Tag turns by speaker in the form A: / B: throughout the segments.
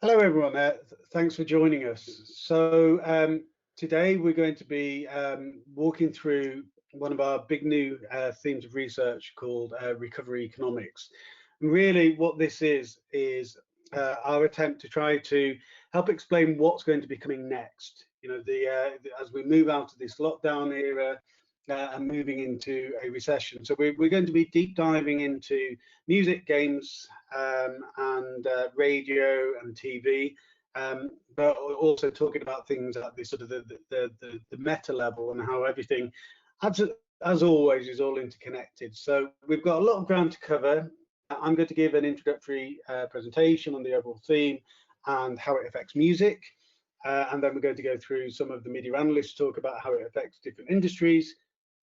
A: Hello, everyone. Thanks for joining us. So today we're going to be walking through one of our big new themes of research called recovery economics. And really, what this is our attempt to try to help explain what's going to be coming next. You know, as we move out of this lockdown era and moving into a recession. So we're going to be deep diving into music, games, and radio and TV, but also talking about things at the sort of the meta level and how everything, as always, is all interconnected. So we've got a lot of ground to cover. I'm going to give an introductory presentation on the overall theme and how it affects music. And then we're going to go through some of the media analysts talk about how it affects different industries.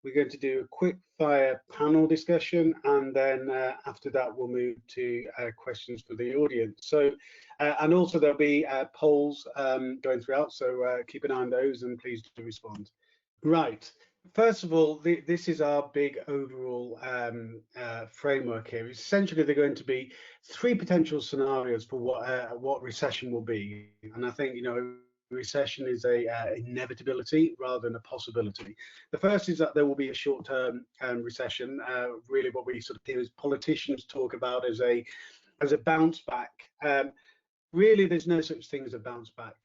A: We're going to do a quick fire panel discussion, and then after that we'll move to questions for the audience. So and also there'll be polls going throughout, so keep an eye on those and please do respond. Right, first of all, this is our big overall framework here. Essentially they're going to be three potential scenarios for what recession will be, and I think, you know, recession is a inevitability rather than a possibility. The first is that there will be a short-term recession. Really, what we sort of hear is politicians talk about as a bounce back. Really, there's no such thing as a bounce back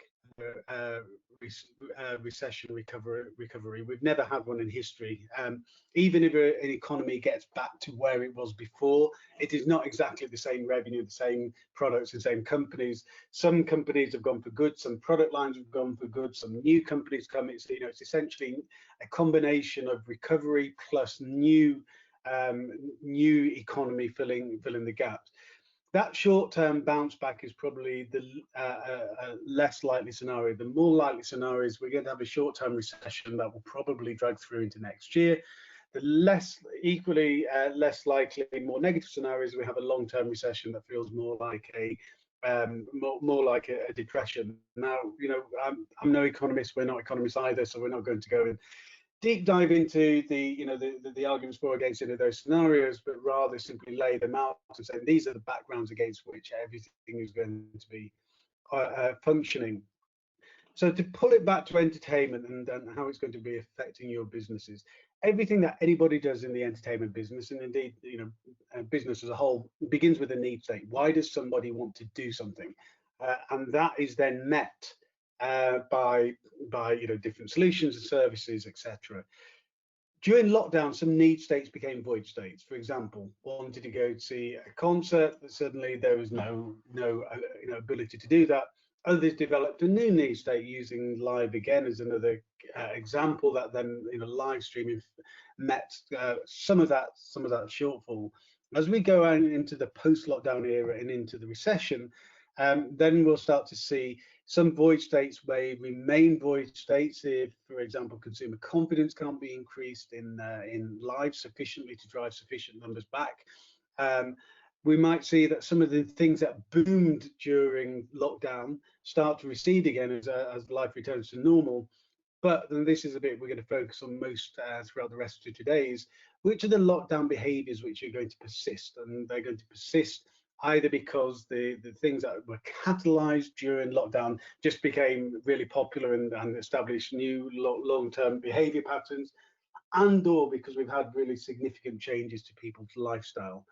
A: recession recovery. We've never had one in history. Even if an economy gets back to where it was before, it is not exactly the same revenue, the same products, the same companies. Some companies have gone for good, some product lines have gone for good, some new companies come. It's, you know, it's essentially a combination of recovery plus new economy filling the gaps. That short-term bounce back is probably the less likely scenario. The more likely scenario is we're going to have a short-term recession that will probably drag through into next year. The equally less likely, more negative scenario is we have a long-term recession that feels more like a depression. Now, you know, I'm no economist. We're not economists either, so we're not going to go in deep dive into the arguments for or against any of those scenarios, but rather simply lay them out and say these are the backgrounds against which everything is going to be functioning. So to pull it back to entertainment and how it's going to be affecting your businesses, everything that anybody does in the entertainment business, and indeed, you know, business as a whole, begins with a need state. Why does somebody want to do something? And that is then met by you know, different solutions and services, etc. During lockdown, some need states became void states. For example, wanted to go to see a concert, but suddenly there was no you know, ability to do that. Others developed a new need state using live again as another example that then, you know, live streaming met some of that shortfall. As we go on into the post-lockdown era and into the recession, then we'll start to see some void states may remain void states if, for example, consumer confidence can't be increased in live sufficiently to drive sufficient numbers back. We might see that some of the things that boomed during lockdown start to recede again as life returns to normal. But then this is a bit we're going to focus on most throughout the rest of today's, which are the lockdown behaviors which are going to persist, and they're going to persist either because the things that were catalyzed during lockdown just became really popular and established new long-term behavior patterns, and or because we've had really significant changes to people's lifestyle.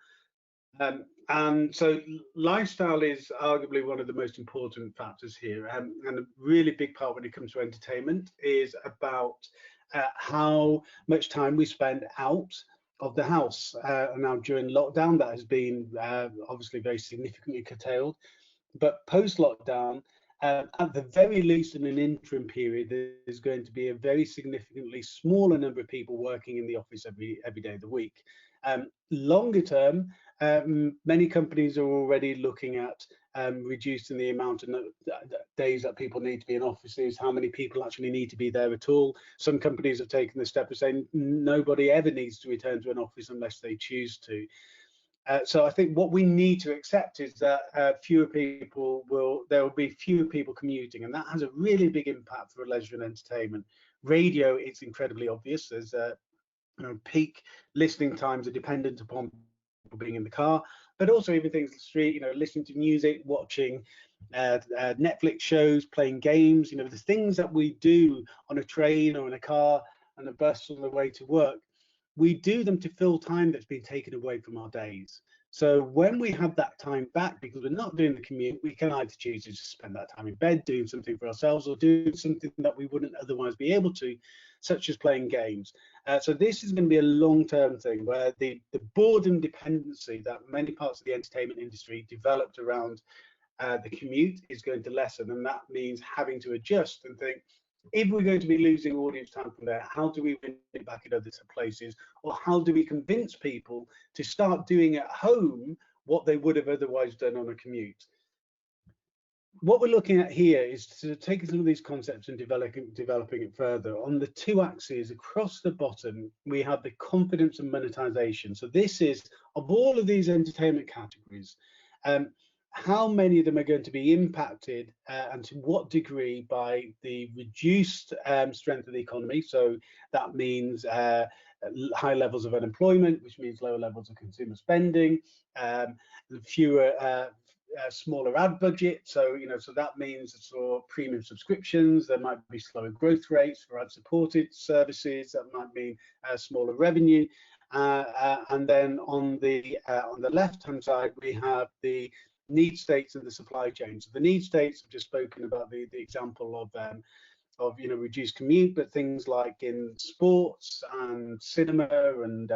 A: And so lifestyle is arguably one of the most important factors here, and a really big part when it comes to entertainment is about how much time we spend out of the house. Now during lockdown that has been obviously very significantly curtailed, but post lockdown, at the very least in an interim period, there's going to be a very significantly smaller number of people working in the office every day of the week. Longer term, many companies are already looking at reducing the amount of days that people need to be in offices, how many people actually need to be there at all. Some companies have taken the step of saying nobody ever needs to return to an office unless they choose to. So I think what we need to accept is that there will be fewer people commuting, and that has a really big impact for leisure and entertainment. Radio, it's incredibly obvious. There's you know, peak listening times are dependent upon people being in the car. but also even things like street, you know, listening to music, watching Netflix shows, playing games, you know, the things that we do on a train or in a car and a bus on the way to work, we do them to fill time that's been taken away from our days. So when we have that time back, because we're not doing the commute, we can either choose to just spend that time in bed doing something for ourselves, or doing something that we wouldn't otherwise be able to, such as playing games. So this is going to be a long-term thing where the boredom dependency that many parts of the entertainment industry developed around the commute is going to lessen, and that means having to adjust and think, if we're going to be losing audience time from there, how do we win it back in other places? Or how do we convince people to start doing at home what they would have otherwise done on a commute? What we're looking at here is to take some of these concepts and developing it further. On the two axes across the bottom, we have the confidence and monetization. So this is, of all of these entertainment categories, how many of them are going to be impacted and to what degree by the reduced strength of the economy. So that means high levels of unemployment, which means lower levels of consumer spending, fewer smaller ad budget. So, you know, so that means for premium subscriptions, there might be slower growth rates for ad supported services. That might mean smaller revenue. And then on the left hand side, we have the need states and the supply chain. So the need states, I've just spoken about the example of you know, reduced commute, but things like in sports and cinema and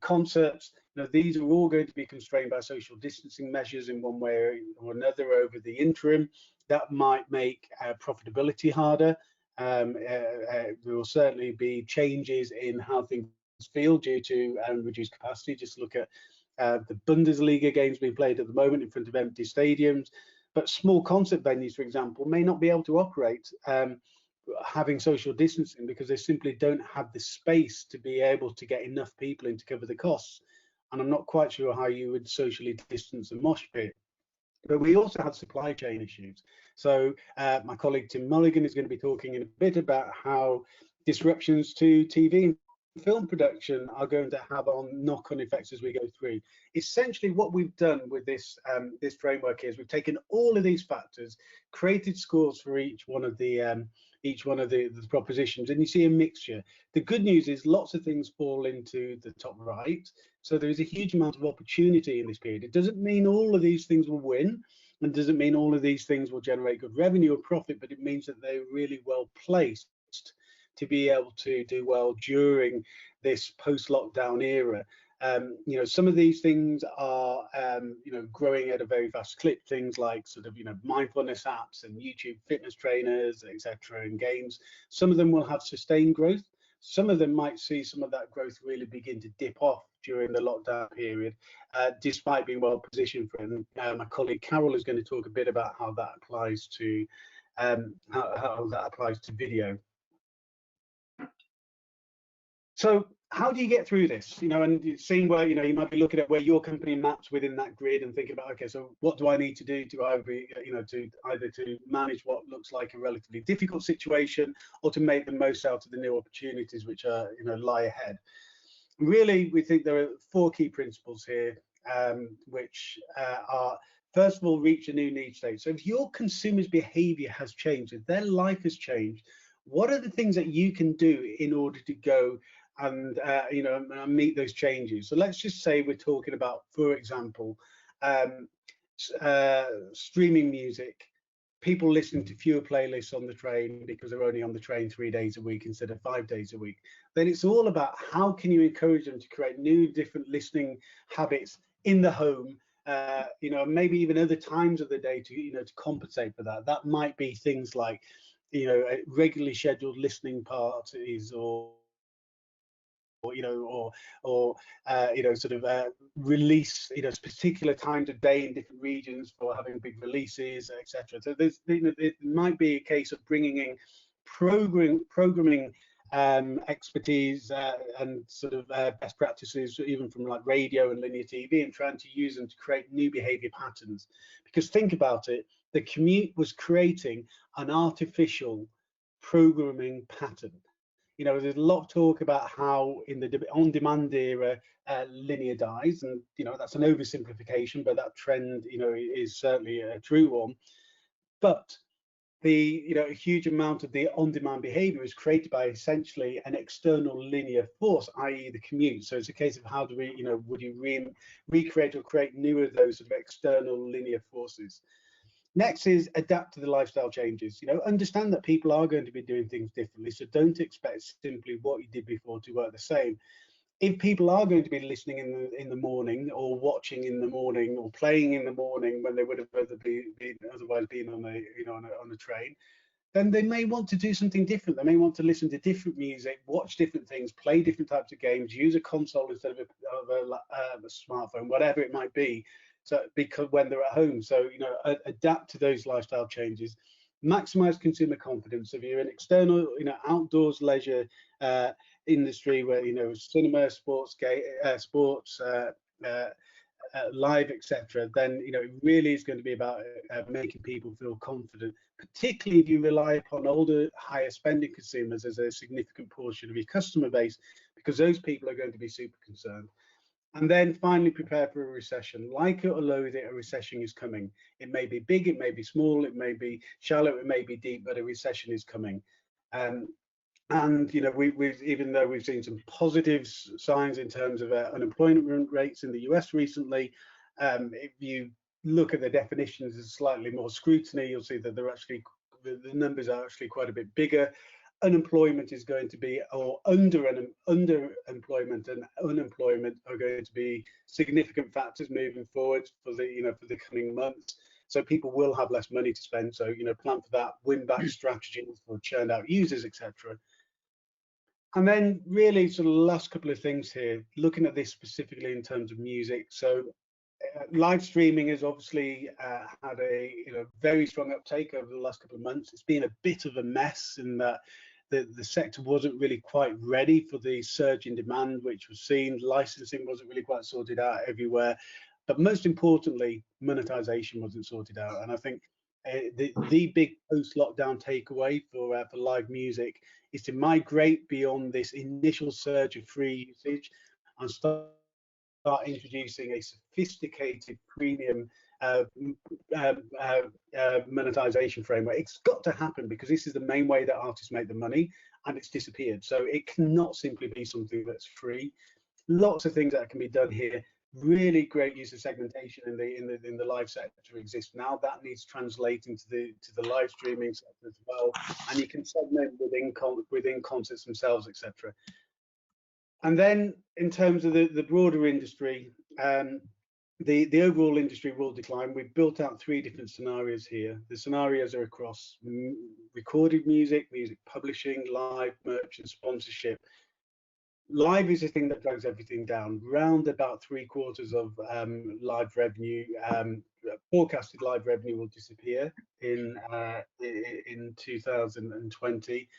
A: concerts, you know, these are all going to be constrained by social distancing measures in one way or another over the interim. That might make profitability harder. There will certainly be changes in how things feel due to reduced capacity. Just look at the Bundesliga games being played at the moment in front of empty stadiums, but small concert venues, for example, may not be able to operate having social distancing because they simply don't have the space to be able to get enough people in to cover the costs. And I'm not quite sure how you would socially distance a mosh pit. But we also have supply chain issues. So my colleague Tim Mulligan is going to be talking in a bit about how disruptions to TV and film production are going to have on knock-on effects as we go through. Essentially, what we've done with this this framework is we've taken all of these factors, created scores for each one of the propositions, and you see a mixture. The good news is lots of things fall into the top right, so there is a huge amount of opportunity in this period. It doesn't mean all of these things will win, and doesn't mean all of these things will generate good revenue or profit, but it means that they're really well placed to be able to do well during this post-lockdown era. You know, some of these things are, you know, growing at a very fast clip. Things like sort of, you know, mindfulness apps and YouTube fitness trainers, etc., and games. Some of them will have sustained growth. Some of them might see some of that growth really begin to dip off during the lockdown period, despite being well positioned for it. And my colleague Carol is going to talk a bit about how that applies to video. So how do you get through this? You know, and seeing where, you know, you might be looking at where your company maps within that grid and thinking about, okay, so what do I need to do to either, you know, to either to manage what looks like a relatively difficult situation or to make the most out of the new opportunities which are, you know, lie ahead. Really, we think there are four key principles here, which are, first of all, reach a new need state. So if your consumer's behavior has changed, if their life has changed, what are the things that you can do in order to go and you know, meet those changes? So let's just say we're talking about, for example, streaming music, people listening to fewer playlists on the train because they're only on the train 3 days a week instead of 5 days a week. Then it's all about how can you encourage them to create new, different listening habits in the home, you know, maybe even other times of the day to, you know, to compensate for that. That might be things like, you know, regularly scheduled listening parties, or you know, or you know, sort of release, you know, particular times of day in different regions for having big releases, etc. So there's, you know, it might be a case of bringing in programming expertise and sort of best practices, even from like radio and linear TV, and trying to use them to create new behavior patterns. Because think about it, the commute was creating an artificial programming pattern. You know, there's a lot of talk about how in the on-demand era, linear dies, and you know that's an oversimplification, but that trend, you know, is certainly a true one. But a huge amount of the on-demand behavior is created by essentially an external linear force, i.e. the commute. So it's a case of how do we, would you recreate or create new of those sort of external linear forces? Next is adapt to the lifestyle changes. You know, understand that people are going to be doing things differently. So don't expect simply what you did before to work the same. If people are going to be listening in the morning, or watching in the morning, or playing in the morning when they would have otherwise been on a train, then they may want to do something different. They may want to listen to different music, watch different things, play different types of games, use a console instead of a smartphone, whatever it might be. So because when they're at home, so adapt to those lifestyle changes. Maximize consumer confidence. If you're an external, outdoors leisure industry where cinema, sports, live, etc., then it really is going to be about making people feel confident, particularly if you rely upon older, higher spending consumers as a significant portion of your customer base, because those people are going to be super concerned. And then finally, prepare for a recession. Like it or loathe it, a recession is coming. It may be big, it may be small, it may be shallow, it may be deep, but a recession is coming. And we've even though we've seen some positive signs in terms of unemployment rates in the US recently, if you look at the definitions with slightly more scrutiny, you'll see that they're actually the numbers are actually quite a bit bigger. Unemployment is going to be, or underemployment and unemployment are going to be significant factors moving forward for the coming months. So people will have less money to spend. So plan for that, win back strategies for churned out users, etc. And then really sort of last couple of things here, looking at this specifically in terms of music. So live streaming has obviously had a very strong uptake over the last couple of months. It's been a bit of a mess in that the sector wasn't really quite ready for the surge in demand which was seen. Licensing wasn't really quite sorted out everywhere, but most importantly, monetization wasn't sorted out. And I think the big post-lockdown takeaway for live music is to migrate beyond this initial surge of free usage and start introducing a sophisticated premium monetization framework. It's got to happen because this is the main way that artists make the money, and it's disappeared. So it cannot simply be something that's free. Lots of things that can be done here. Really great user segmentation in the live sector exists now. That needs translating to the live streaming sector as well, and you can segment within concerts themselves, etc. And then in terms of the broader industry, the overall industry will decline. We've built out 3 different scenarios here. The scenarios are across recorded music, music publishing, live, merch, and sponsorship. Live is the thing that drags everything down. Round about 3/4 of live revenue, forecasted live revenue, will disappear in 2020.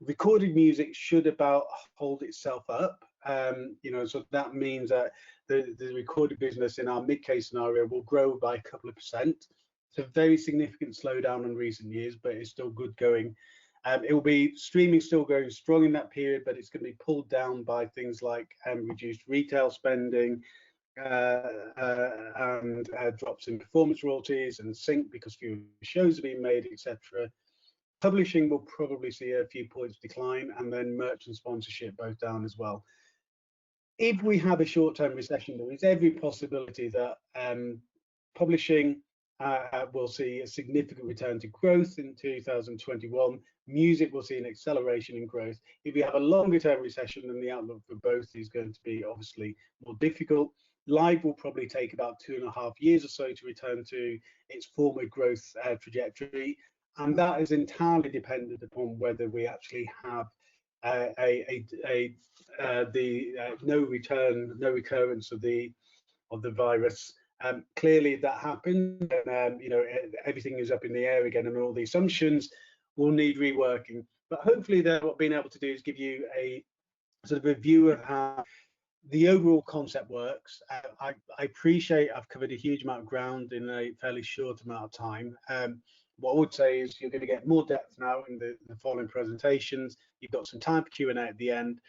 A: Recorded music should about hold itself up. So that means that the recorded business in our mid-case scenario will grow by a couple of percent. It's a very significant slowdown in recent years, but it's still good going. It will be streaming still going strong in that period, but it's going to be pulled down by things like reduced retail spending and drops in performance royalties and sync because fewer shows are being made, etc. Publishing will probably see a few points decline, and then merch and sponsorship both down as well. If we have a short-term recession, there is every possibility that publishing will see a significant return to growth in 2021. Music will see an acceleration in growth. If we have a longer-term recession, then the outlook for both is going to be obviously more difficult. Live will probably take about 2.5 years or so to return to its former growth trajectory, and that is entirely dependent upon whether we actually have no recurrence of the virus. Clearly, if that happens, and everything is up in the air again, and all the assumptions will need reworking. But hopefully, what we've been able to do is give you a sort of a view of how the overall concept works. I appreciate I've covered a huge amount of ground in a fairly short amount of time. What I would say is you're going to get more depth now in the following presentations. You've got some time for Q&A at the end.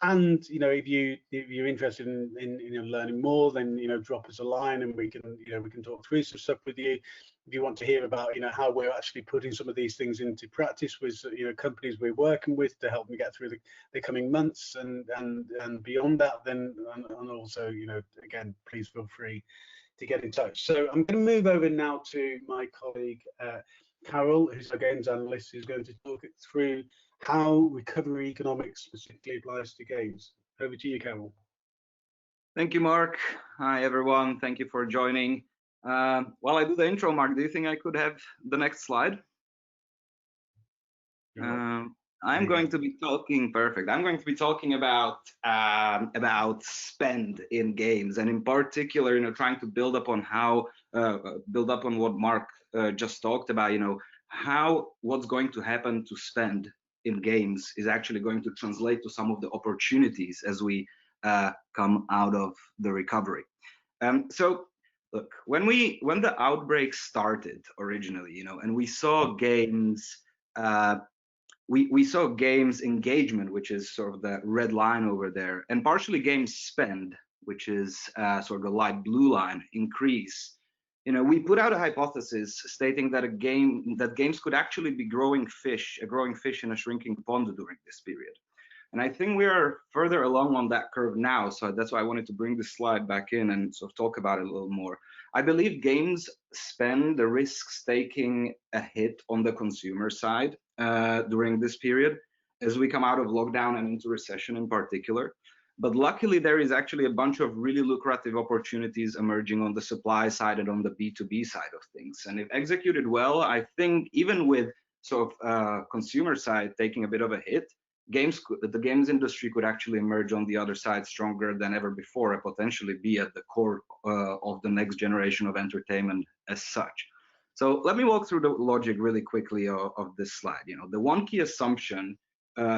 A: And if you're interested in learning more, then drop us a line and we can talk through some stuff with you. If you want to hear about how we're actually putting some of these things into practice with companies we're working with to help them get through the coming months and beyond that, then and also again, please feel free to get in touch. So I'm going to move over now to my colleague Carol, who's our games analyst, who's going to talk it through how recovery economics specifically applies to games. Over to you, Carol.
B: Thank you, Mark. Hi, everyone. Thank you for joining. While I do the intro, Mark, do you think I could have the next slide? I'm going to be talking about spend in games, and in particular, trying to build up on what Mark just talked about. What's going to happen to spend in games is actually going to translate to some of the opportunities as we come out of the recovery. So look, when the outbreak started originally, and we saw games, we saw games engagement, which is sort of the red line over there, and partially games spend, which is sort of the light blue line, increase. We put out a hypothesis stating that games could actually be a growing fish in a shrinking pond during this period. And I think we are further along on that curve now, so that's why I wanted to bring this slide back in and sort of talk about it a little more. I believe games spend the risks taking a hit on the consumer side during this period as we come out of lockdown and into recession in particular. But luckily, there is actually a bunch of really lucrative opportunities emerging on the supply side and on the B2B side of things. And if executed well, I think even with sort of consumer side taking a bit of a hit, the games industry could actually emerge on the other side stronger than ever before and potentially be at the core of the next generation of entertainment as such. So let me walk through the logic really quickly of this slide. The one key assumption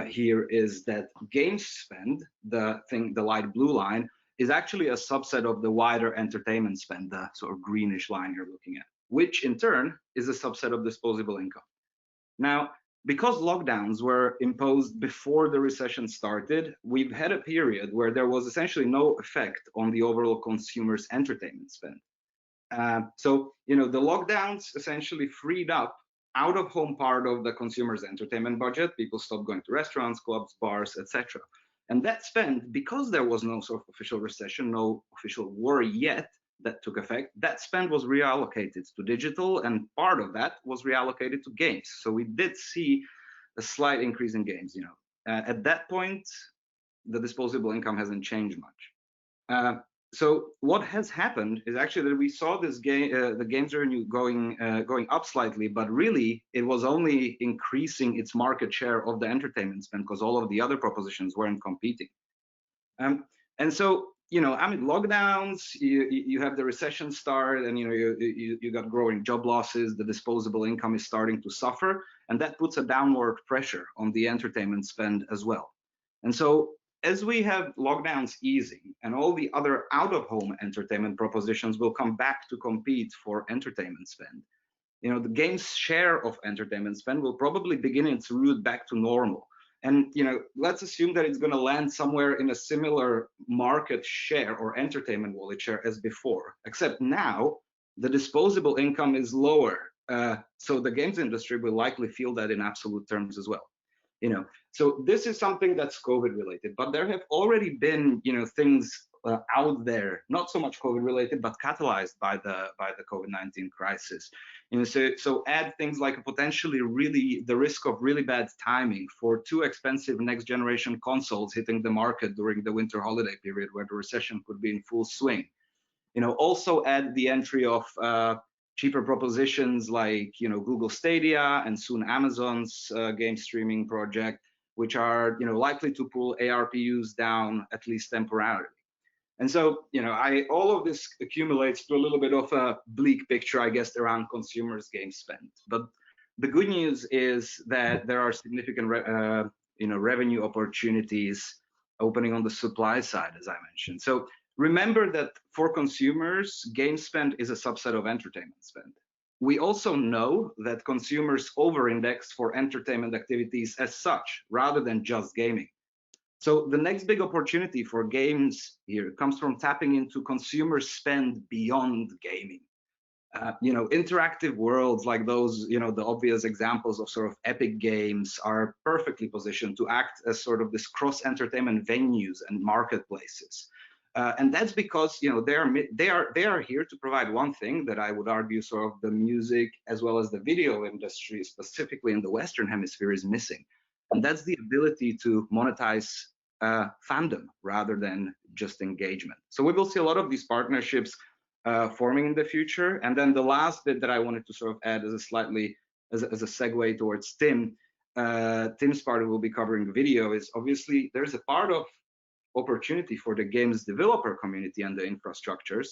B: here is that games spend, the light blue line, is actually a subset of the wider entertainment spend, the sort of greenish line you're looking at, which in turn is a subset of disposable income. Now, because lockdowns were imposed before the recession started, we've had a period where there was essentially no effect on the overall consumer's entertainment spend. So, the lockdowns essentially freed up out-of-home part of the consumer's entertainment budget. People stopped going to restaurants, clubs, bars, etc. And that spend, because there was no sort of official recession, no official war yet that took effect, that spend was reallocated to digital, and part of that was reallocated to games. So we did see a slight increase in games. At that point, the disposable income hasn't changed much. So what has happened is actually that we saw this the games revenue going up slightly, but really it was only increasing its market share of the entertainment spend because all of the other propositions weren't competing. And so amid lockdowns, you have the recession start, and you got growing job losses. The disposable income is starting to suffer, and that puts a downward pressure on the entertainment spend as well. And so as we have lockdowns easing and all the other out-of-home entertainment propositions will come back to compete for entertainment spend, the game's share of entertainment spend will probably begin its route back to normal. And let's assume that it's going to land somewhere in a similar market share or entertainment wallet share as before, except now the disposable income is lower. So the games industry will likely feel that in absolute terms as well. So this is something that's COVID related, but there have already been things out there, not so much COVID related, but catalyzed by the COVID-19 crisis. So add things like potentially the risk of really bad timing for too expensive next generation consoles hitting the market during the winter holiday period where the recession could be in full swing. Also add the entry of cheaper propositions like Google Stadia and soon Amazon's game streaming project, which are likely to pull ARPUs down at least temporarily. And so all of this accumulates to a little bit of a bleak picture, I guess, around consumers' game spend. But the good news is that there are significant revenue opportunities opening on the supply side, as I mentioned. So remember that for consumers, game spend is a subset of entertainment spend. We also know that consumers over-index for entertainment activities as such, rather than just gaming. So the next big opportunity for games here comes from tapping into consumer spend beyond gaming. Interactive worlds like those, the obvious examples of sort of epic games are perfectly positioned to act as sort of this cross-entertainment venues and marketplaces. And that's because they are here to provide one thing that I would argue sort of the music as well as the video industry, specifically in the Western Hemisphere, is missing, and that's the ability to monetize fandom rather than just engagement. So we will see a lot of these partnerships forming in the future. And then the last bit that I wanted to sort of add as a segue towards Tim's part will be covering video, is obviously there's a part of opportunity for the games developer community and the infrastructures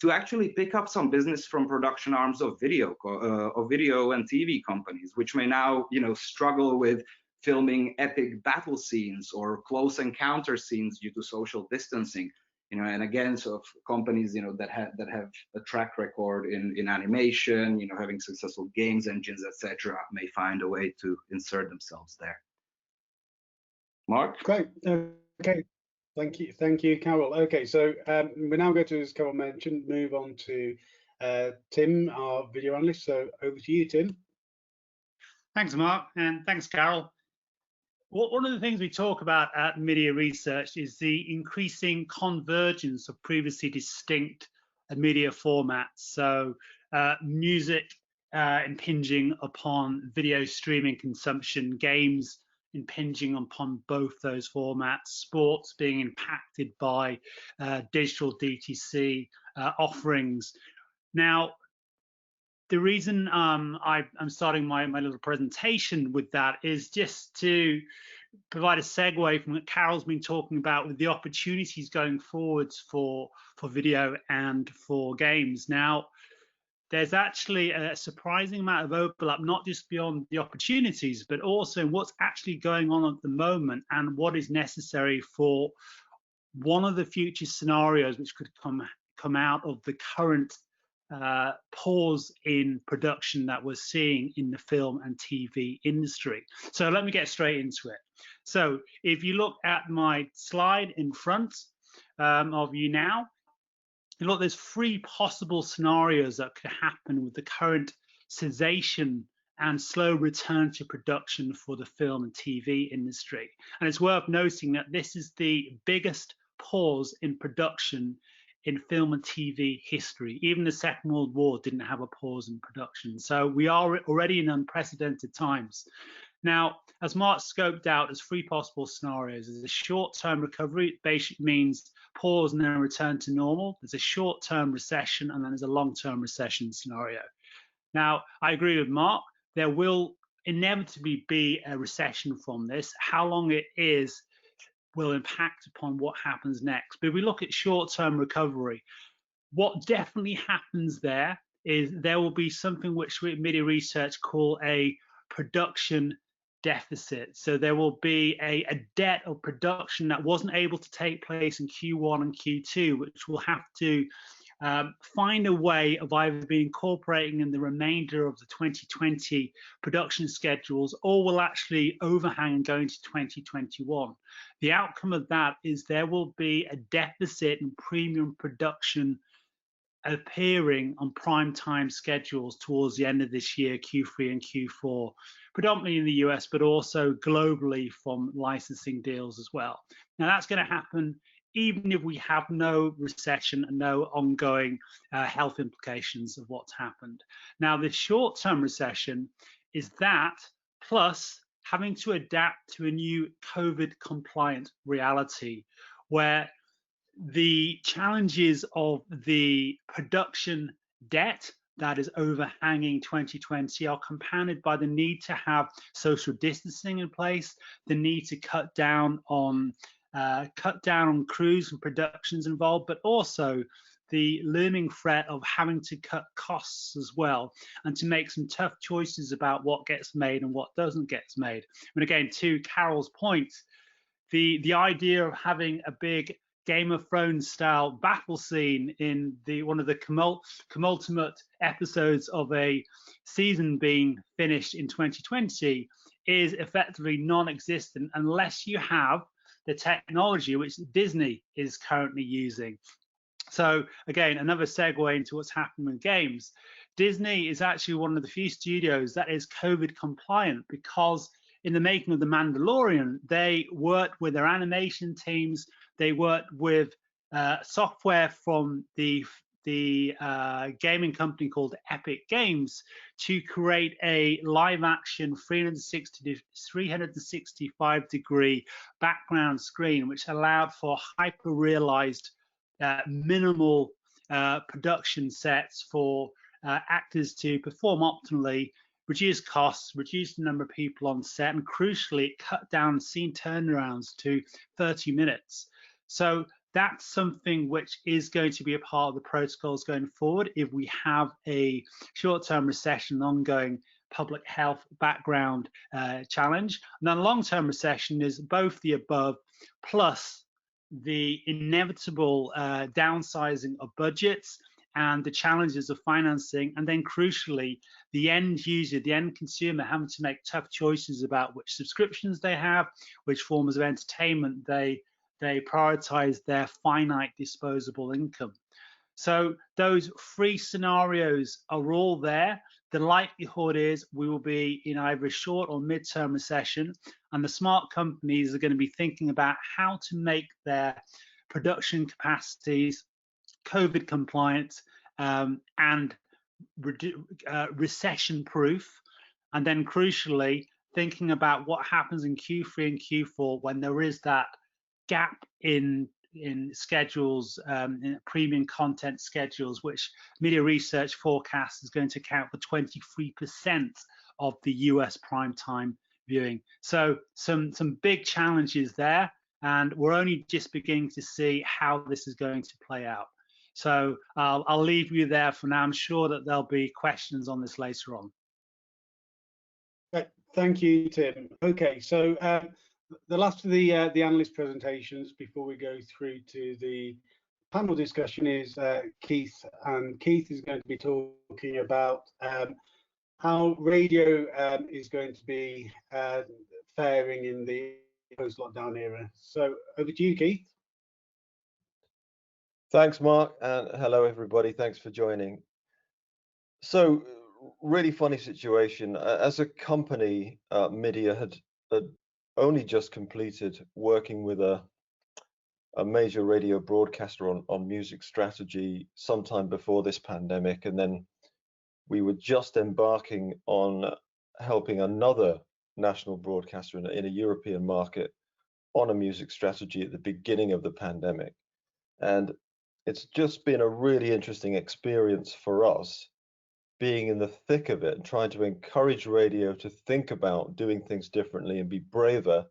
B: to actually pick up some business from production arms of video and TV companies, which may now struggle with filming epic battle scenes or close encounter scenes due to social distancing. And again, sort of companies, that have a track record in animation, having successful games engines, etc., may find a way to insert themselves there. Mark?
A: Great. Okay. Thank you, Carol. Okay, so we're now going to, as Carol mentioned, move on to Tim, our video analyst. So over to you, Tim.
C: Thanks, Mark, and thanks, Carol. One of the things we talk about at MIDiA Research is the increasing convergence of previously distinct media formats. So music impinging upon video streaming consumption, games impinging upon both those formats, sports being impacted by digital DTC offerings. Now, the reason I'm starting my little presentation with that is just to provide a segue from what Carol's been talking about with the opportunities going forwards for video and for games. Now, there's actually a surprising amount of overlap, not just beyond the opportunities, but also what's actually going on at the moment and what is necessary for one of the future scenarios which could come out of the current pause in production that we're seeing in the film and TV industry. So let me get straight into it. So if you look at my slide in front of you now, look, there's 3 possible scenarios that could happen with the current cessation and slow return to production for the film and TV industry. And it's worth noting that this is the biggest pause in production in film and TV history. Even the Second World War didn't have a pause in production. So we are already in unprecedented times. Now, as Mark scoped out, there's 3 possible scenarios. There's a short-term recovery, it basically means pause and then return to normal. There's a short-term recession, and then there's a long-term recession scenario. Now, I agree with Mark. There will inevitably be a recession from this. How long it is will impact upon what happens next. But if we look at short-term recovery, what definitely happens there is there will be something which we at MIDiA Research call a production deficit. So there will be a debt of production that wasn't able to take place in Q1 and Q2, which will have to find a way of either be incorporating in the remainder of the 2020 production schedules, or will actually overhang and go into 2021. The outcome of that is there will be a deficit in premium production appearing on prime time schedules towards the end of this year, Q3 and Q4, predominantly in the US, but also globally from licensing deals as well. Now that's going to happen even if we have no recession and no ongoing health implications of what's happened. Now, the short-term recession is that plus having to adapt to a new COVID-compliant reality where the challenges of the production debt that is overhanging 2020 are compounded by the need to have social distancing in place, the need to cut down on crews and productions involved, but also the looming threat of having to cut costs as well, and to make some tough choices about what gets made and what doesn't get made. And again, to Carol's point, the idea of having a big Game of Thrones style battle scene in one of the commultimate episodes of a season being finished in 2020 is effectively non-existent unless you have the technology which Disney is currently using. So again, another segue into what's happening with games. Disney is actually one of the few studios that is COVID compliant, because in the making of The Mandalorian, they worked with their animation teams, they worked with software from the gaming company called Epic Games to create a live action 365 degree background screen, which allowed for hyper realized minimal production sets for actors to perform optimally, reduce costs, reduce the number of people on set, and crucially, it cut down scene turnarounds to 30 minutes. So that's something which is going to be a part of the protocols going forward if we have a short-term recession, ongoing public health background challenge. And then long-term recession is both the above plus the inevitable downsizing of budgets and the challenges of financing, and then crucially, the end user, the end consumer, having to make tough choices about which subscriptions they have, which forms of entertainment they prioritize their finite disposable income. So those three scenarios are all there. The likelihood is we will be in either a short or mid-term recession, and the smart companies are going to be thinking about how to make their production capacities COVID compliant and recession proof, and then crucially thinking about what happens in Q3 and Q4 when there is that gap in schedules, in premium content schedules, which MIDiA Research forecasts is going to account for 23% of the US primetime viewing. So some big challenges there, and we're only just beginning to see how this is going to play out. So I'll leave you there for now. I'm sure that there'll be questions on this later on.
A: Thank you, Tim. Okay, so the last of the analyst presentations before we go through to the panel discussion is Keith, and Keith is going to be talking about how radio is going to be faring in the post-lockdown era. So over to you, Keith.
D: Thanks, Mark, and hello, everybody. Thanks for joining. So, really funny situation. As a company, MIDiA had only just completed working with a major radio broadcaster on music strategy sometime before this pandemic, and then we were just embarking on helping another national broadcaster in a European market on a music strategy at the beginning of the pandemic. And it's just been a really interesting experience for us, being in the thick of it and trying to encourage radio to think about doing things differently and be braver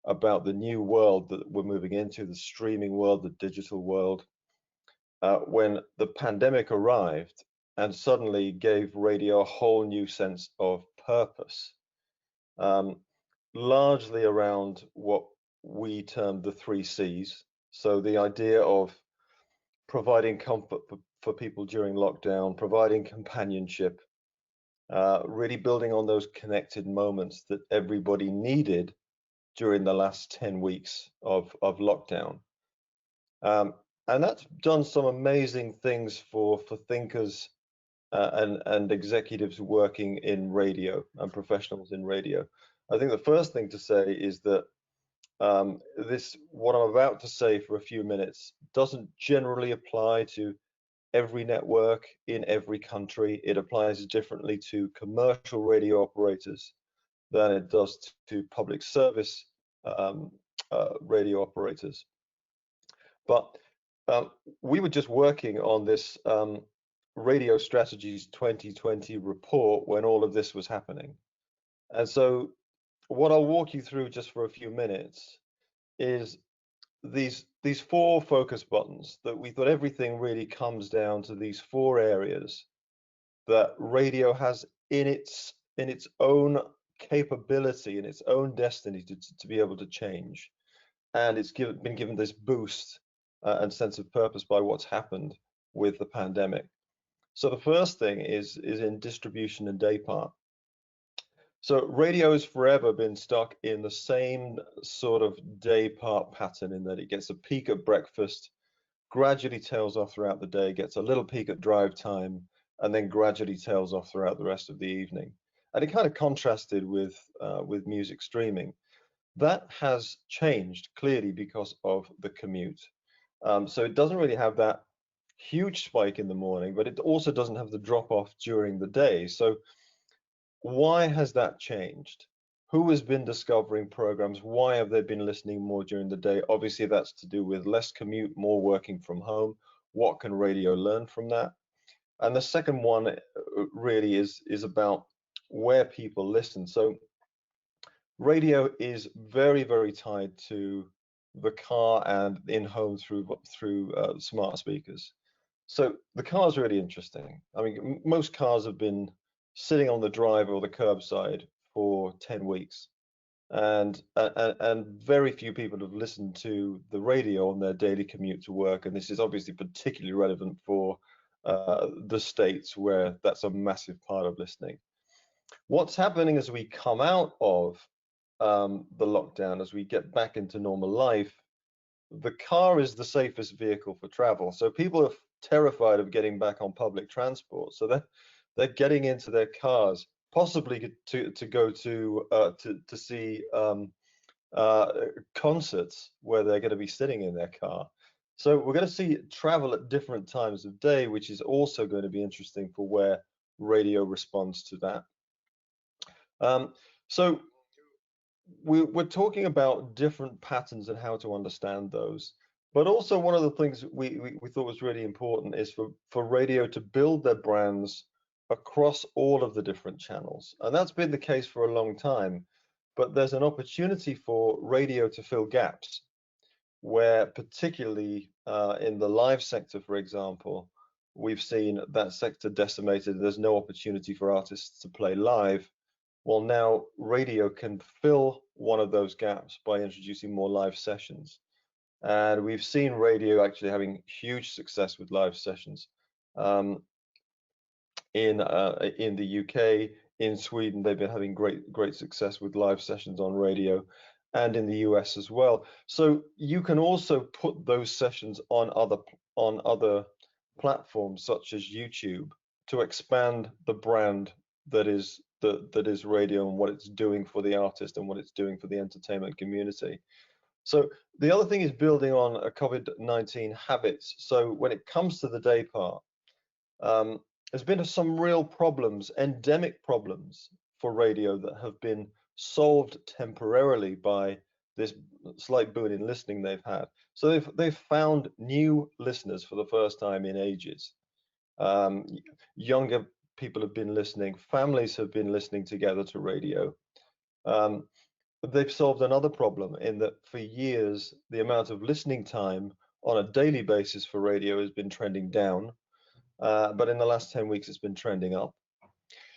D: about the new world that we're moving into, the streaming world, the digital world, when the pandemic arrived and suddenly gave radio a whole new sense of purpose, largely around what we termed the 3 C's. So the idea of providing comfort for people during lockdown, providing companionship, really building on those connected moments that everybody needed during the last 10 weeks of lockdown. And that's done some amazing things for thinkers and executives working in radio and professionals in radio. I think the first thing to say is that what I'm about to say for a few minutes doesn't generally apply to every network in every country. It applies differently to commercial radio operators than it does to public service radio operators. But we were just working on this Radio Strategies 2020 report when all of this was happening. And so what I'll walk you through just for a few minutes is these 4 focus buttons that we thought everything really comes down to these 4 areas that radio has in its own capability, in its own destiny to be able to change. And it's been given this boost and sense of purpose by what's happened with the pandemic. So the first thing is in distribution and daypart. So radio has forever been stuck in the same sort of daypart pattern, in that it gets a peak at breakfast, gradually tails off throughout the day, gets a little peak at drive time, and then gradually tails off throughout the rest of the evening. And it kind of contrasted with music streaming. That has changed clearly because of the commute. So it doesn't really have that huge spike in the morning, but it also doesn't have the drop off during the day. So why has that changed? Who has been discovering programs? Why have they been listening more during the day? Obviously, that's to do with less commute, more working from home. What can radio learn from that? And the second one really is about where people listen. So radio is very, very tied to the car and in home through smart speakers. So the car is really interesting. I mean, most cars have been sitting on the drive or the curbside for 10 weeks, and very few people have listened to the radio on their daily commute to work. And this is obviously particularly relevant for the States, where that's a massive part of listening. What's happening as we come out of the lockdown, as we get back into normal life, the car is the safest vehicle for travel. So people are terrified of getting back on public transport. So they're getting into their cars, possibly to go to see concerts where they're going to be sitting in their car. So we're going to see travel at different times of day, which is also going to be interesting for where radio responds to that. So we're talking about different patterns and how to understand those. But also one of the things we thought was really important is for radio to build their brands across all of the different channels. And that's been the case for a long time. But there's an opportunity for radio to fill gaps, where particularly in the live sector, for example, we've seen that sector decimated. There's no opportunity for artists to play live. Well, now radio can fill one of those gaps by introducing more live sessions. And we've seen radio actually having huge success with live sessions. In the UK, in Sweden, they've been having great success with live sessions on radio, and in the US as well. So you can also put those sessions on other platforms such as YouTube to expand the brand that is radio, and what it's doing for the artist and what it's doing for the entertainment community. So the other thing is building on a COVID-19 habits. So when it comes to the day part, there's been some real problems, endemic problems for radio that have been solved temporarily by this slight boon in listening they've had. So they've found new listeners for the first time in ages. Younger people have been listening, families have been listening together to radio. But they've solved another problem in that for years, the amount of listening time on a daily basis for radio has been trending down. But in the last 10 weeks, it's been trending up.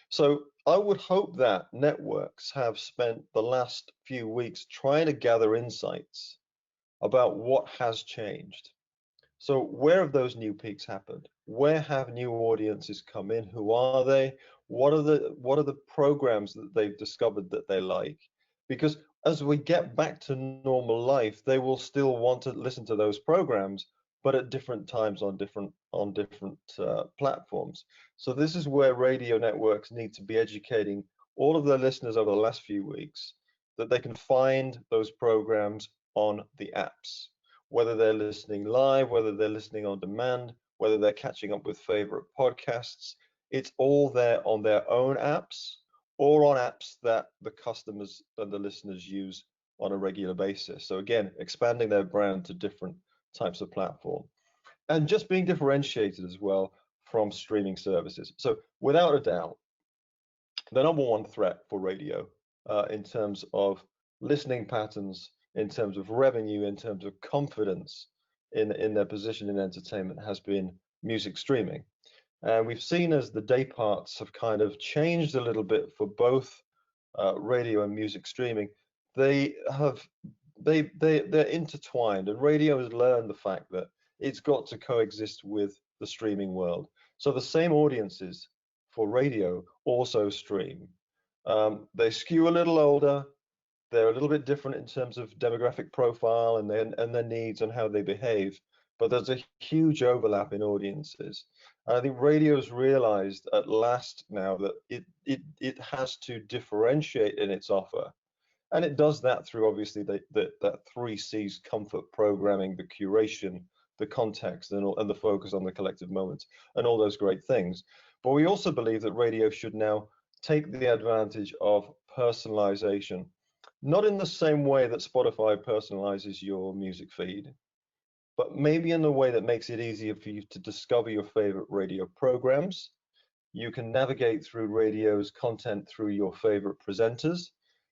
D: So I would hope that networks have spent the last few weeks trying to gather insights about what has changed. So where have those new peaks happened? Where have new audiences come in? Who are they? What are the programs that they've discovered that they like? Because as we get back to normal life, they will still want to listen to those programs, but at different times on different platforms. So this is where radio networks need to be educating all of their listeners over the last few weeks that they can find those programs on the apps, whether they're listening live, whether they're listening on demand, whether they're catching up with favorite podcasts. It's all there on their own apps or on apps that the customers and the listeners use on a regular basis. So again, expanding their brand to different types of platform, and just being differentiated as well from streaming services. So without a doubt, the number one threat for radio in terms of listening patterns, in terms of revenue, in terms of confidence in their position in entertainment has been music streaming. And we've seen as the day parts have kind of changed a little bit for both radio and music streaming, they're intertwined, and radio has learned the fact that it's got to coexist with the streaming world. So the same audiences for radio also stream. They skew a little older. They're a little bit different in terms of demographic profile and their needs and how they behave, but there's a huge overlap in audiences. And I think radio's realized at last now that it has to differentiate in its offer. And it does that through obviously that 3C's: comfort, programming, the curation, the context, and the focus on the collective moments, and all those great things. But we also believe that radio should now take the advantage of personalization, not in the same way that Spotify personalizes your music feed, but maybe in a way that makes it easier for you to discover your favorite radio programs. You can navigate through radio's content through your favorite presenters.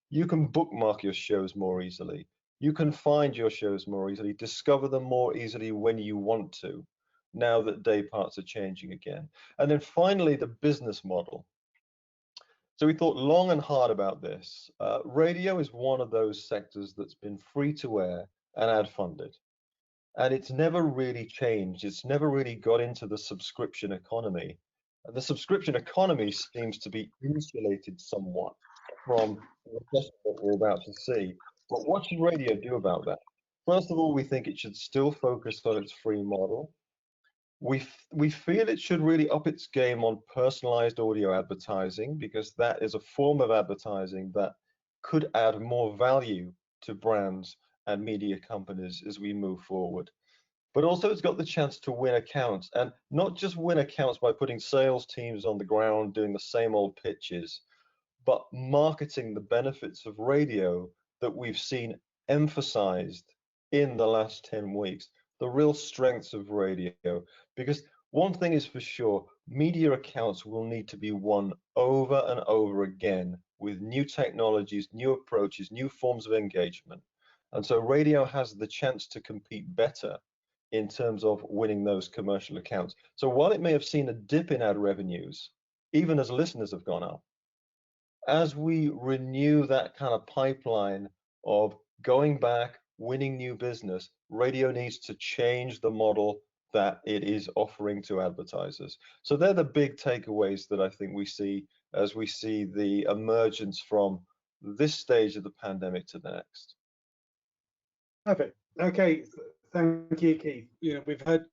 D: You can bookmark your shows more easily. You can find your shows more easily, discover them more easily when you want to, now that day parts are changing again. And then finally, the business model. So we thought long and hard about this. Radio is one of those sectors that's been free to air and ad funded. And it's never really changed. It's never really got into the subscription economy. And the subscription economy seems to be insulated somewhat from what we're about to see. But what should radio do about that? First of all, we think it should still focus on its free model. We feel it should really up its game on personalized audio advertising, because that is a form of advertising that could add more value to brands and media companies as we move forward. But also it's got the chance to win accounts, and not just win accounts by putting sales teams on the ground doing the same old pitches, but marketing the benefits of radio that we've seen emphasized in the last 10 weeks, the real strengths of radio. Because one thing is for sure, media accounts will need to be won over and over again with new technologies, new approaches, new forms of engagement. And so radio has the chance to compete better in terms of winning those commercial accounts. So while it may have seen a dip in ad revenues, even as listeners have gone up, as we renew that kind of pipeline of going back, winning new business, radio needs to change the model that it is offering to advertisers. So they're the big takeaways that I think we see as we see the emergence from this stage of the pandemic to the next.
A: Perfect. Okay, thank you, Keith. We've heard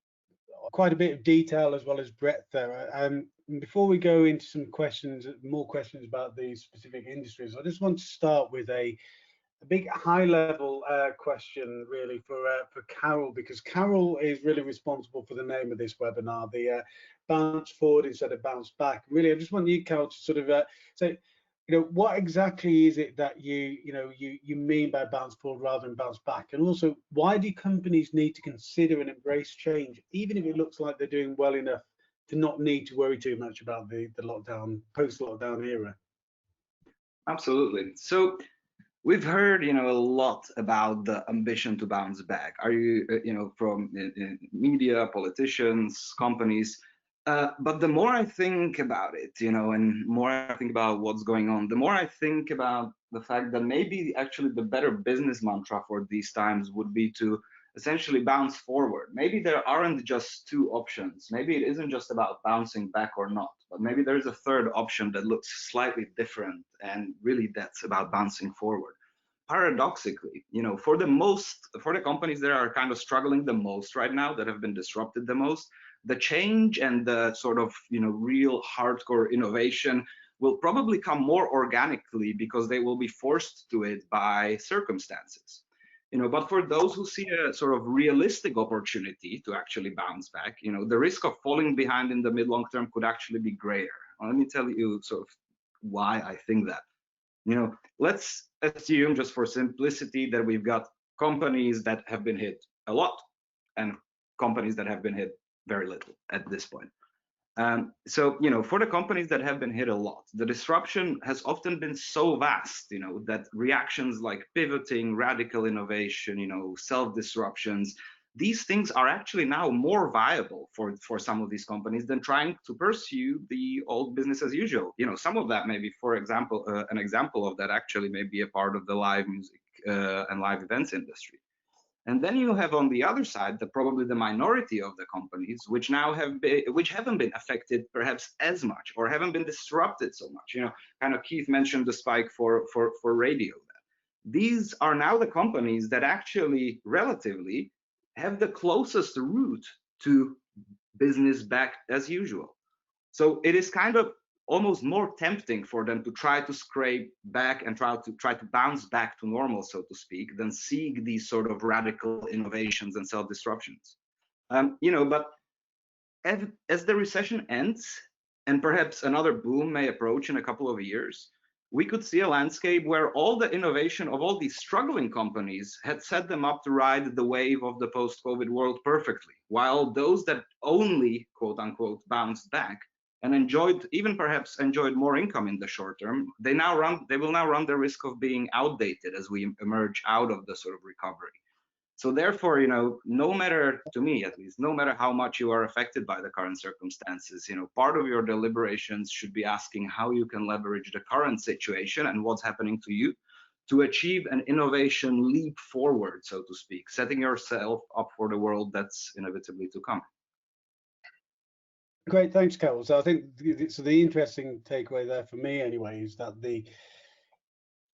A: quite a bit of detail as well as breadth there. Before we go into some questions, more questions about these specific industries, I just want to start with a big high-level question, really, for Carol, because Carol is really responsible for the name of this webinar, the bounce forward instead of bounce back. Really, I just want you, Carol, to sort of say, what exactly is it that you mean by bounce forward rather than bounce back? And also, why do companies need to consider and embrace change, even if it looks like they're doing well enough to not need to worry too much about the lockdown, post-lockdown era?
B: Absolutely. So we've heard, a lot about the ambition to bounce back. Are you, from media, politicians, companies? But the more I think about it, and more I think about what's going on, the more I think about the fact that maybe actually the better business mantra for these times would be to essentially bounce forward. Maybe there aren't just two options. Maybe it isn't just about bouncing back or not, but maybe there's a third option that looks slightly different, and really that's about bouncing forward. Paradoxically, for the companies that are kind of struggling the most right now, that have been disrupted the most, the change and the sort of real hardcore innovation will probably come more organically, because they will be forced to it by circumstances. But for those who see a sort of realistic opportunity to actually bounce back, the risk of falling behind in the mid-long term could actually be greater. Let me tell you sort of why I think that. Let's assume, just for simplicity, that we've got companies that have been hit a lot and companies that have been hit very little at this point. So, for the companies that have been hit a lot, the disruption has often been so vast, that reactions like pivoting, radical innovation, self-disruptions, these things are actually now more viable for some of these companies than trying to pursue the old business as usual. Some of that may be, for example, an example of that actually may be a part of the live music and live events industry. And then you have on the other side probably the minority of the companies which haven't been affected perhaps as much or haven't been disrupted so much. Kind of Keith mentioned the spike for radio. These are now the companies that actually relatively have the closest route to business back as usual. So it is kind of almost more tempting for them to try to scrape back and try to bounce back to normal, so to speak, than seek these sort of radical innovations and self-disruptions. But as the recession ends and perhaps another boom may approach in a couple of years, we could see a landscape where all the innovation of all these struggling companies had set them up to ride the wave of the post-COVID world perfectly, while those that only, quote unquote, bounced back and perhaps enjoyed more income in the short term, they will now run the risk of being outdated as we emerge out of the sort of recovery. So therefore, no matter, to me at least, no matter how much you are affected by the current circumstances, part of your deliberations should be asking how you can leverage the current situation and what's happening to you to achieve an innovation leap forward, so to speak, setting yourself up for the world that's inevitably to come.
A: Great, thanks, Carol. So I think the interesting takeaway there for me anyway is that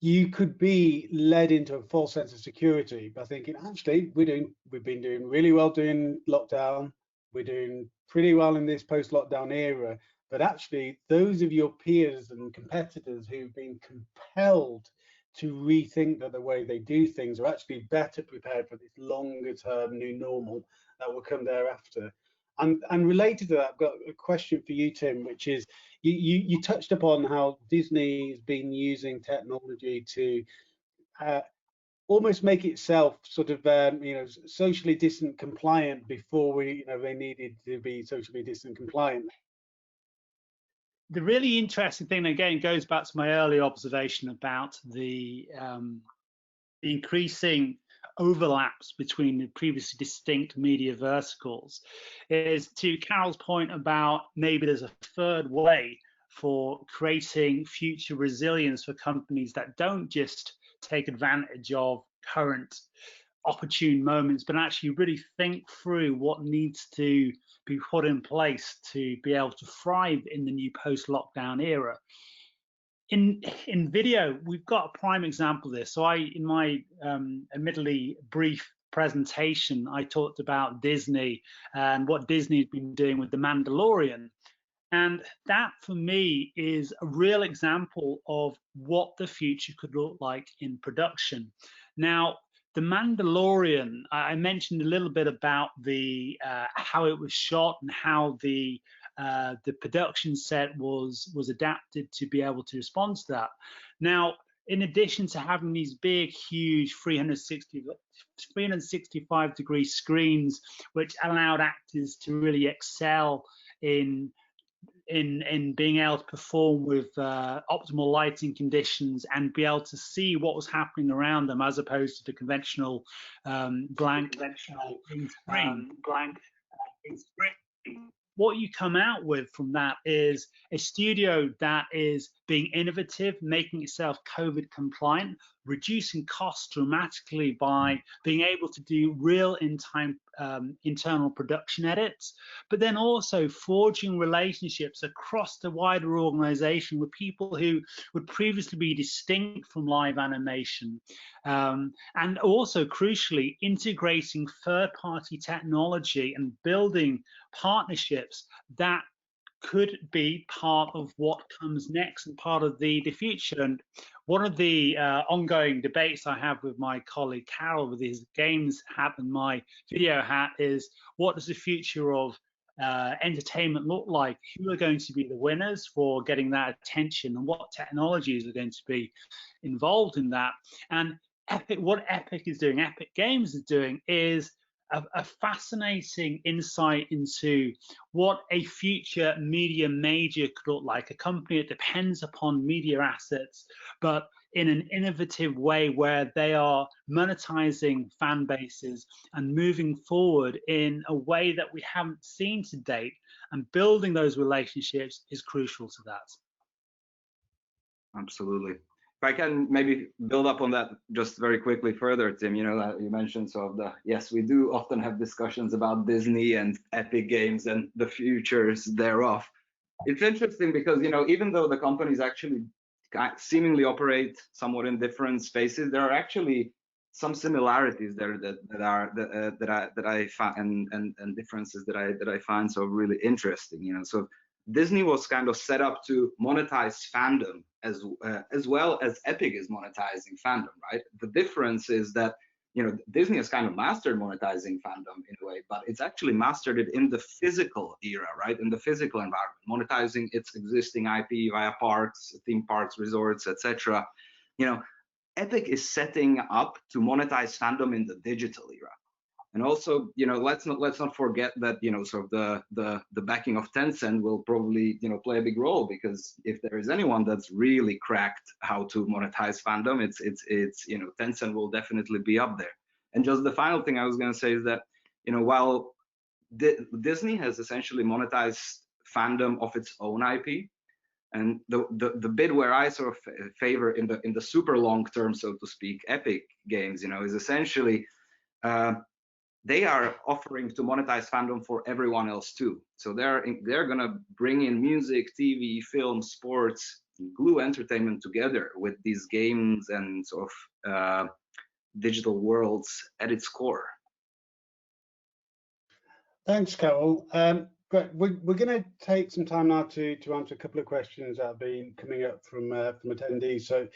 A: you could be led into a false sense of security by thinking, actually, we've been doing really well during lockdown. We're doing pretty well in this post-lockdown era. But actually, those of your peers and competitors who've been compelled to rethink the way they do things are actually better prepared for this longer-term new normal that will come thereafter. And related to that, I've got a question for you, Tim, which is, you touched upon how Disney has been using technology to almost make itself sort of socially distant compliant before they needed to be socially distant compliant.
C: The really interesting thing, again, goes back to my earlier observation about the increasing overlaps between the previously distinct media verticals, is to Carol's point about maybe there's a third way for creating future resilience for companies that don't just take advantage of current opportune moments, but actually really think through what needs to be put in place to be able to thrive in the new post-lockdown era. In video, we've got a prime example of this. So in my admittedly brief presentation, I talked about Disney and what Disney's been doing with The Mandalorian. And that, for me, is a real example of what the future could look like in production. Now, The Mandalorian, I mentioned a little bit about the how it was shot and how the production set was adapted to be able to respond to that. Now, in addition to having these big, huge 365-degree screens, which allowed actors to really excel in being able to perform with optimal lighting conditions and be able to see what was happening around them, as opposed to the conventional blank screen. What you come out with from that is a studio that is being innovative, making itself COVID compliant, reducing costs dramatically by being able to do real in-time internal production edits, but then also forging relationships across the wider organization with people who would previously be distinct from live animation, and also crucially integrating third-party technology and building partnerships that could be part of what comes next and part of the future. And one of the ongoing debates I have with my colleague Carol with his games hat and my video hat is, what does the future of entertainment look like? Who are going to be the winners for getting that attention, and what technologies are going to be involved in that? And what Epic is doing, Epic Games is doing, is a fascinating insight into what a future media major could look like, a company that depends upon media assets, but in an innovative way where they are monetizing fan bases and moving forward in a way that we haven't seen to date, and building those relationships is crucial to that.
B: Absolutely. I can maybe build up on that just very quickly further, Tim, you know, that you mentioned sort of yes, we do often have discussions about Disney and Epic Games and the futures thereof. It's interesting because, you know, even though the companies actually seemingly operate somewhat in different spaces, there are actually some similarities there that I find and differences that I find so really interesting, you know. So Disney was kind of set up to monetize fandom as well as Epic is monetizing fandom, right? The difference is that, you know, Disney has kind of mastered monetizing fandom in a way, but it's actually mastered it in the physical era, right? In the physical environment, monetizing its existing IP via parks, theme parks, resorts, etc. You know, Epic is setting up to monetize fandom in the digital era. And also, you know, let's not forget that, you know, sort of the backing of Tencent will probably, you know, play a big role, because if there is anyone that's really cracked how to monetize fandom, it's you know, Tencent will definitely be up there. And just the final thing I was going to say is that, you know, while Disney has essentially monetized fandom of its own IP, and the bit where I sort of favor in the super long term, so to speak, Epic Games, you know, is essentially they are offering to monetize fandom for everyone else too. So they're gonna bring in music, TV, film, sports, glue entertainment together with these games and sort of digital worlds at its core.
A: Thanks, Carol. Great. We're going to take some time now to answer a couple of questions that have been coming up from attendees. So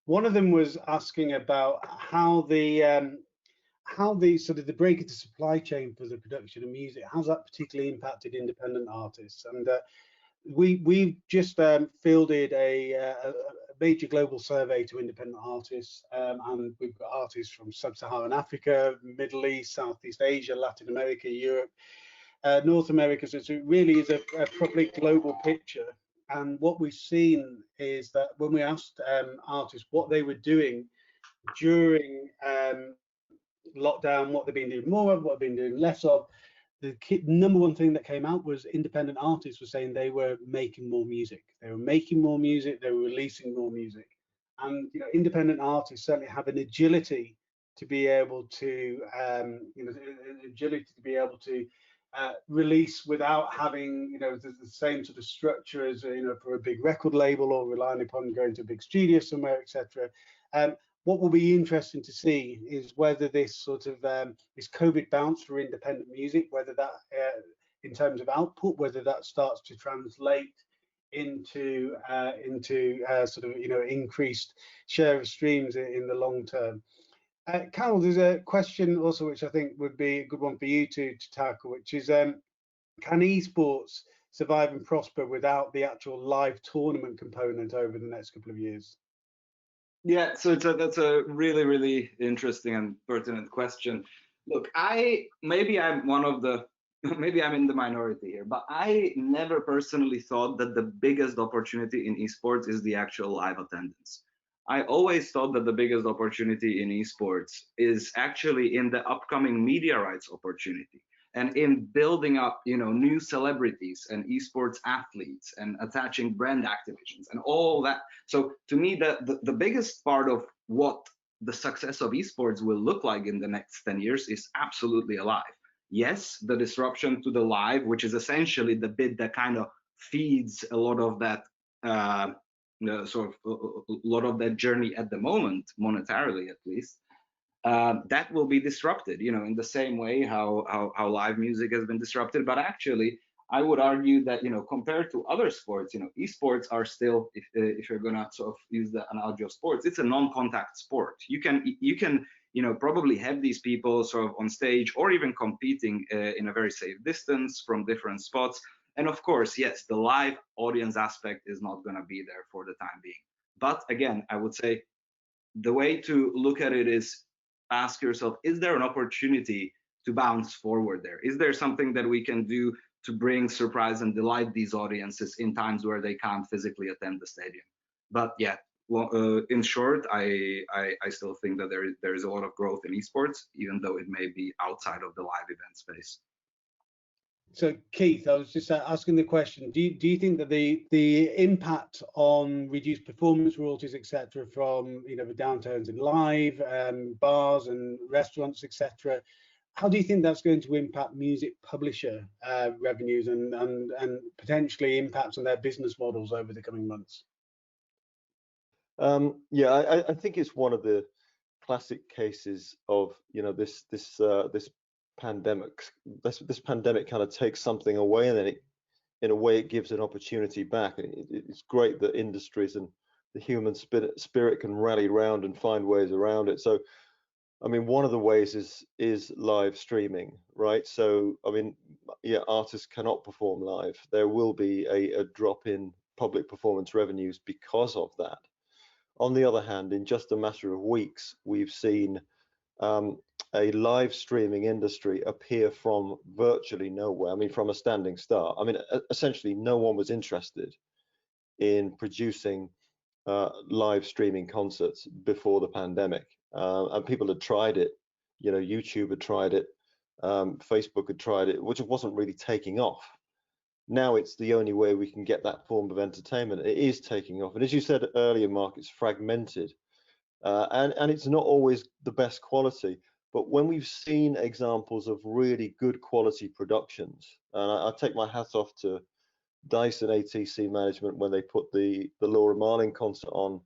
A: one of them was asking about how the sort of the break into supply chain for the production of music, how's that particularly impacted independent artists? And we've just fielded a major global survey to independent artists, and we've got artists from sub-Saharan Africa, Middle East, Southeast Asia, Latin America, Europe, North America. So it really is a properly global picture. And what we've seen is that when we asked artists what they were doing during lockdown, what they've been doing more of, what they've been doing less of, the number one thing that came out was independent artists were saying they were making more music. They were making more music, they were releasing more music. And, you know, independent artists certainly have an agility to be able to, release without having, you know, the same sort of structure as, you know, for a big record label, or relying upon going to a big studio somewhere, etc. What will be interesting to see is whether this sort of this COVID bounce for independent music, whether that in terms of output, whether that starts to translate into sort of, you know, increased share of streams in the long term. Carol, there's a question also which I think would be a good one for you to tackle, which is can eSports survive and prosper without the actual live tournament component over the next couple of years?
B: Yeah, so that's a really, really interesting and pertinent question. Look, maybe I'm in the minority here, but I never personally thought that the biggest opportunity in esports is the actual live attendance. I always thought that the biggest opportunity in esports is actually in the upcoming media rights opportunity, and in building up, you know, new celebrities and esports athletes and attaching brand activations and all that. So to me, the biggest part of what the success of esports will look like in the next 10 years is absolutely alive. Yes, the disruption to the live, which is essentially the bit that kind of feeds a lot of that sort of a lot of that journey at the moment, monetarily at least. That will be disrupted, you know, in the same way how live music has been disrupted. But actually, I would argue that, you know, compared to other sports, you know, esports are still, if you're gonna sort of use the analogy of sports, it's a non-contact sport. You can, you know, probably have these people sort of on stage or even competing in a very safe distance from different spots. And of course, yes, the live audience aspect is not gonna be there for the time being. But again, I would say the way to look at it is ask yourself, is there an opportunity to bounce forward there? Is there something that we can do to bring surprise and delight these audiences in times where they can't physically attend the stadium? But yeah, well, in short, I still think that there is a lot of growth in esports, even though it may be outside of the live event space.
A: So Keith, I was just asking the question: Do you think that the impact on reduced performance royalties, etc., from the downturns in live, bars and restaurants, etc., how do you think that's going to impact music publisher revenues and potentially impacts on their business models over the coming months?
D: Yeah, I think it's one of the classic cases of this pandemic. This pandemic kind of takes something away, and then in a way it gives an opportunity back. It's great that industries and the human spirit can rally around and find ways around it. So I mean, one of the ways is live streaming, right? So I mean, yeah, artists cannot perform live. There will be a drop in public performance revenues because of that. On the other hand, in just a matter of weeks, we've seen a live streaming industry appear from virtually nowhere. I mean, from a standing start. I mean, essentially, no one was interested in producing live streaming concerts before the pandemic, and people had tried it. YouTube had tried it, Facebook had tried it, which wasn't really taking off. Now it's the only way we can get that form of entertainment. It is taking off, and as you said earlier, Mark, it's fragmented, and it's not always the best quality. But when we've seen examples of really good quality productions, and I take my hat off to Dyson ATC management when they put the Laura Marling concert on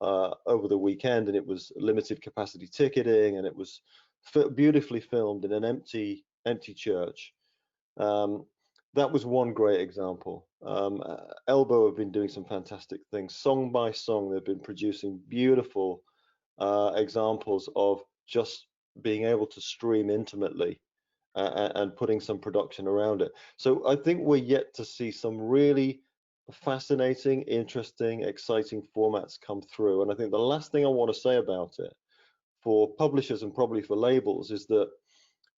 D: over the weekend, and it was limited capacity ticketing, and it was beautifully filmed in an empty church. That was one great example. Elbow have been doing some fantastic things. Song by song, they've been producing beautiful examples of just being able to stream intimately and putting some production around it. So I think we're yet to see some really fascinating, interesting, exciting formats come through. And I think the last thing I want to say about it for publishers and probably for labels is that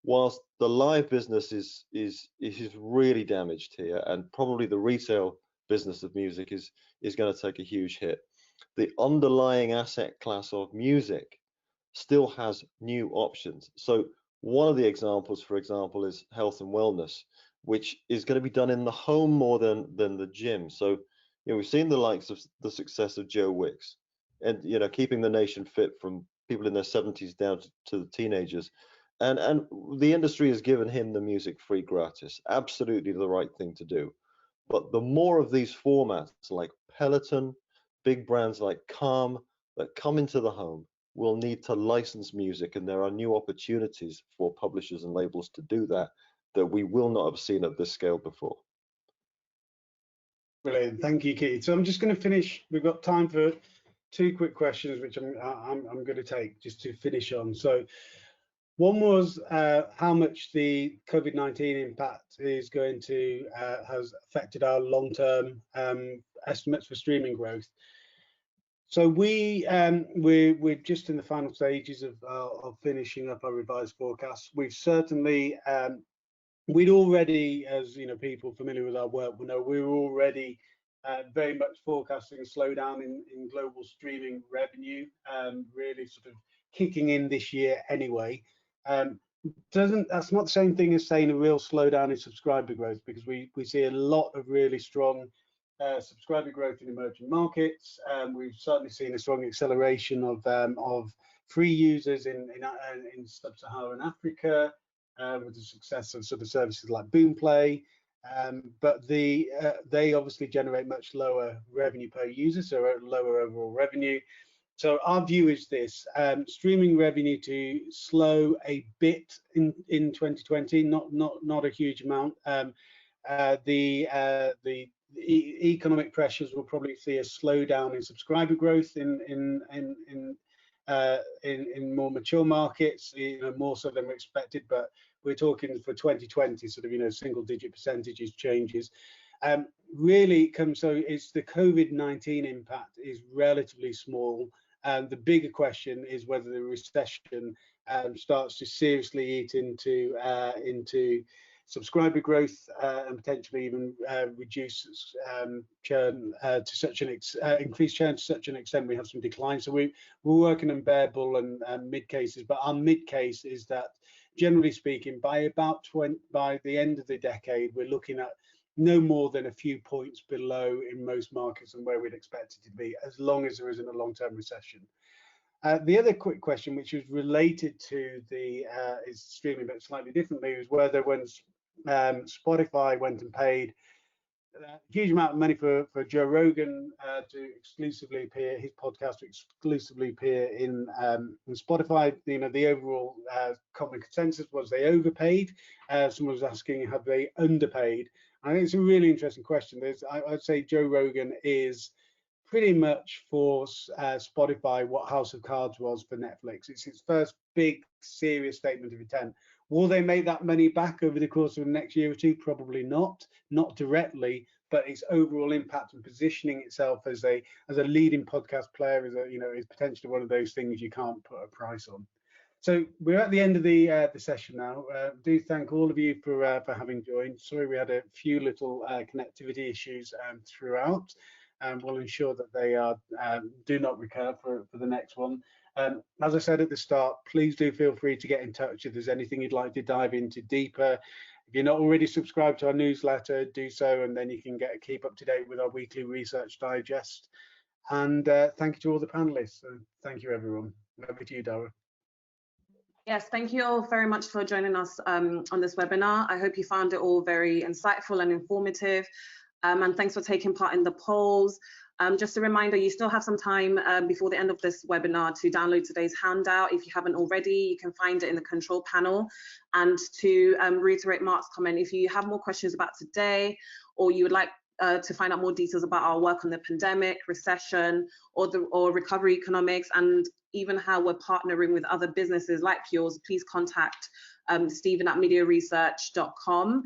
D: whilst the live business is really damaged here, and probably the retail business of music is going to take a huge hit, the underlying asset class of music still has new options. So one of the examples, for example, is health and wellness, which is going to be done in the home more than the gym. So we've seen the likes of the success of Joe Wicks, and keeping the nation fit from people in their 70s down to the teenagers. And the industry has given him the music free gratis. Absolutely the right thing to do. But the more of these formats like Peloton, big brands like Calm that come into the home will need to license music, and there are new opportunities for publishers and labels to do that we will not have seen at this scale before.
A: Brilliant, thank you, Keith. So I'm just going to finish. We've got time for two quick questions, which I'm going to take just to finish on. So one was how much the COVID-19 impact is going to has affected our long-term estimates for streaming growth. So we're just in the final stages of finishing up our revised forecast. We've certainly we'd already, as people familiar with our work will know, we were already very much forecasting a slowdown in global streaming revenue, really sort of kicking in this year anyway. That's not the same thing as saying a real slowdown in subscriber growth, because we see a lot of really strong subscriber growth in emerging markets. We've certainly seen a strong acceleration of free users in sub-Saharan Africa with the success of sort of services like Boomplay. But they obviously generate much lower revenue per user, so lower overall revenue. So our view is this: streaming revenue to slow a bit in 2020, not a huge amount. The economic pressures will probably see a slowdown in subscriber growth in more mature markets, more so than we expected. But we're talking for 2020, sort of single-digit percentages changes. Really comes, so it's the COVID-19 impact is relatively small. The bigger question is whether the recession starts to seriously eat into subscriber growth and potentially even reduce churn to such an increased churn to such an extent we have some decline. So we're working on bear, bull, and mid cases, but our mid case is that generally speaking, by the end of the decade, we're looking at no more than a few points below in most markets and where we'd expect it to be, as long as there isn't a long-term recession. The other quick question, which is related to the is streaming but slightly differently, is whether when Spotify went and paid a huge amount of money for Joe Rogan to exclusively appear, his podcast to exclusively appear in Spotify, the overall common consensus was they overpaid. Someone was asking, have they underpaid? I think it's a really interesting question. I'd say Joe Rogan is pretty much for Spotify what House of Cards was for Netflix. It's its first big serious statement of intent. Will they make that money back over the course of the next year or two? Probably not directly, but its overall impact and positioning itself as a leading podcast player is potentially one of those things you can't put a price on. So we're at the end of the session now. Do thank all of you for having joined. Sorry we had a few little connectivity issues throughout. We'll ensure that they do not recur for the next one. As I said at the start, please do feel free to get in touch if there's anything you'd like to dive into deeper. If you're not already subscribed to our newsletter, do so, and then you can keep up to date with our weekly research digest. And thank you to all the panelists. Thank you, everyone. Over to you, Dara.
E: Yes, thank you all very much for joining us on this webinar. I hope you found it all very insightful and informative. And thanks for taking part in the polls. Just a reminder, you still have some time before the end of this webinar to download today's handout. If you haven't already, you can find it in the control panel. And to reiterate Mark's comment, if you have more questions about today, or you would like to find out more details about our work on the pandemic, recession, or recovery economics, and even how we're partnering with other businesses like yours, please contact Stephen at MIDiaResearch.com.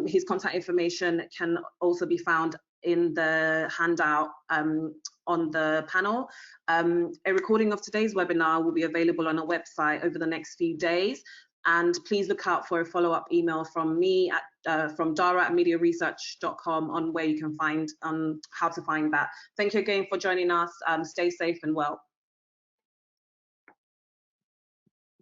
E: His contact information can also be found in the handout on the panel. A recording of today's webinar will be available on our website over the next few days. And please look out for a follow-up email from me from Dara at MIDiaResearch.com on where you can find how to find that. Thank you again for joining us. Stay safe and well.